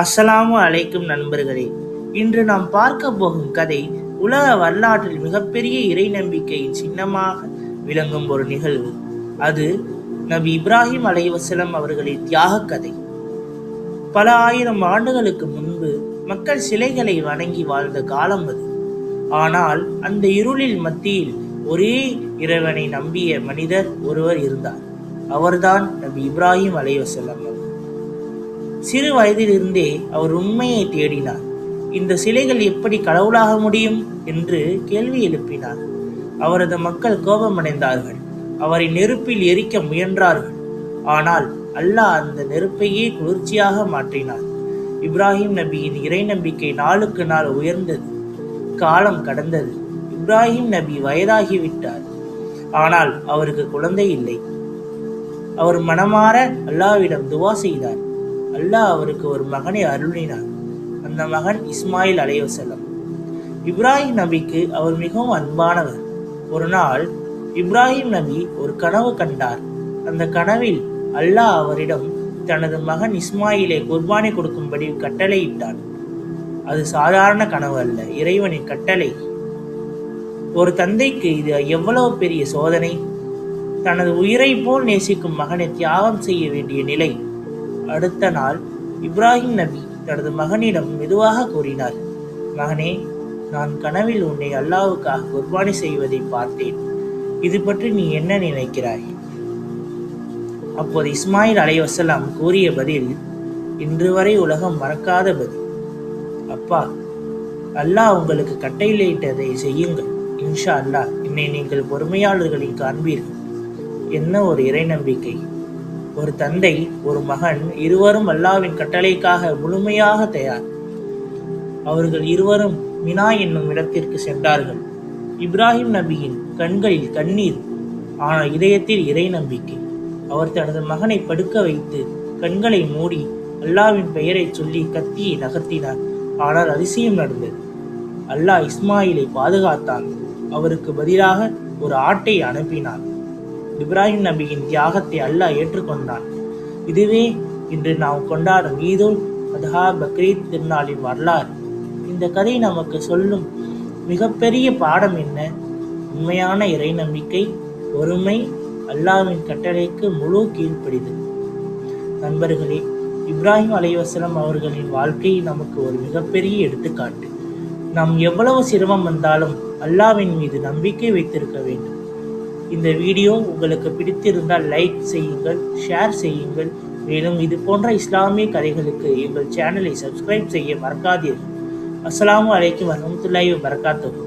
அஸ்ஸலாமு அலைக்கும் நண்பர்களே. இன்று நாம் பார்க்க போகும் கதை உலக வரலாற்றில் மிகப்பெரிய இறை நம்பிக்கையின் சின்னமாக விளங்கும் ஒரு நிகழ்வு. அது நபி இப்ராஹிம் அலைஹிஸ்ஸலாம் அவர்களின் தியாக கதை. பல ஆயிரம் ஆண்டுகளுக்கு முன்பு மக்கள் சிலைகளை வணங்கி வாழ்ந்த காலம் அது. ஆனால் அந்த இருளில் மத்தியில் ஒரே இறைவனை நம்பிய மனிதர் ஒருவர் இருந்தார். அவர்தான் நபி இப்ராஹிம் அலைஹிஸ்ஸலாம். சிறு வயதிலிருந்தே அவர் உண்மையை தேடினார். இந்த சிலைகள் எப்படி கடவுளாக முடியும் என்று கேள்வி எழுப்பினார். அவரது மக்கள் கோபமடைந்தார்கள். அவரை நெருப்பில் எரிக்க முயன்றார்கள். ஆனால் அல்லாஹ் அந்த நெருப்பையே குளிர்ச்சியாக மாற்றினார். இப்ராஹிம் நபியின் இறை நம்பிக்கை நாளுக்கு நாள் உயர்ந்தது. காலம் கடந்தது. இப்ராஹிம் நபி வயதாகிவிட்டார். ஆனால் அவருக்கு குழந்தை இல்லை. அவர் மனமாற அல்லாஹ்விடம் துவா செய்தார். அல்லாஹ் அவருக்கு ஒரு மகனை அருளினார். அந்த மகன் இஸ்மாயில் அலைஹிஸ்ஸலாம். இப்ராஹிம் நபிக்கு அவர் மிகவும் அன்பானவர். ஒரு நாள் இப்ராஹிம் நபி ஒரு கனவு கண்டார். அந்த கனவில் அல்லாஹ் அவரிடம் தனது மகன் இஸ்மாயிலை குர்பானி கொடுக்கும்படி கட்டளையிட்டான். அது சாதாரண கனவு அல்ல, இறைவனின் கட்டளை. ஒரு தந்தைக்கு இது எவ்வளவு பெரிய சோதனை! தனது உயிரை போல் நேசிக்கும் மகனை தியாகம் செய்ய வேண்டிய நிலை. அடுத்த நாள் இப்ராஹிம் நபி தனது மகனிடம் மெதுவாக கூறினார், மகனே, நான் கனவில் உன்னை அல்லாஹ்வுக்காக குர்பானி செய்வதை பார்த்தேன். இது பற்றி நீ என்ன நினைக்கிறாய்? அப்போது இஸ்மாயில் அலைஹிஸ்ஸலாம் கூறிய பதில் இன்று வரை உலகம் மறக்காத பதில். அப்பா, அல்லாஹ் உங்களுக்கு கட்டளையிட்டதை செய்யுங்கள். இன்ஷா அல்லாஹ் என்னை நீங்கள் பொறுமையாளர்களின் காண்பீர்கள். என்ன ஒரு இறை நம்பிக்கை! ஒரு தந்தை, ஒரு மகன், இருவரும் அல்லாஹ்வின் கட்டளைக்காக முழுமையாக தயார். அவர்கள் இருவரும் மினா என்னும் இடத்திற்கு சென்றார்கள். இப்ராஹிம் நபியின் கண்களில் கண்ணீர், ஆனால் இதயத்தில் இறை நம்பிக்கை. அவர் தனது மகனை படுக்க வைத்து கண்களை மூடி அல்லாஹ்வின் பெயரை சொல்லி கத்தியை நகர்த்தினார். ஆனால் அதிசயம் நடந்தது. அல்லாஹ் இஸ்மாயிலை பாதுகாத்தான். அவருக்கு பதிலாக ஒரு ஆட்டை அனுப்பினான். இப்ராஹிம் நபியின் தியாகத்தை அல்லாஹ் ஏற்றுக்கொண்டான். இதுவே இன்று நாம் கொண்டாடும் ஈதுல் அத்ஹா, பக்ரீத் திருநாளின் வரலாறு. இந்த கதை நமக்கு சொல்லும் மிகப்பெரிய பாடம் என்ன? உண்மையான இறை நம்பிக்கை, பொறுமை, அல்லாஹ்வின் கட்டளைக்கு முழு கீழ்ப்படிதல். நண்பர்களே, இப்ராஹிம் அலைஹிஸ்ஸலாம் அவர்களின் வாழ்க்கை நமக்கு ஒரு மிகப்பெரிய எடுத்துக்காட்டு. நாம் எவ்வளவு சிரமம் வந்தாலும் அல்லாஹ்வின் மீது நம்பிக்கை வைத்திருக்க வேண்டும். இந்த வீடியோ உங்களுக்கு பிடித்திருந்தால் லைக் செய்யுங்கள், ஷேர் செய்யுங்கள். மேலும் இது போன்ற இஸ்லாமிய கதைகளுக்கு எங்கள் சேனலை சப்ஸ்கிரைப் செய்ய மறக்காதீர்கள். அஸ்ஸலாமு அலைக்கும் வரஹ்மத்துல்லாஹி வபரகாத்துஹு.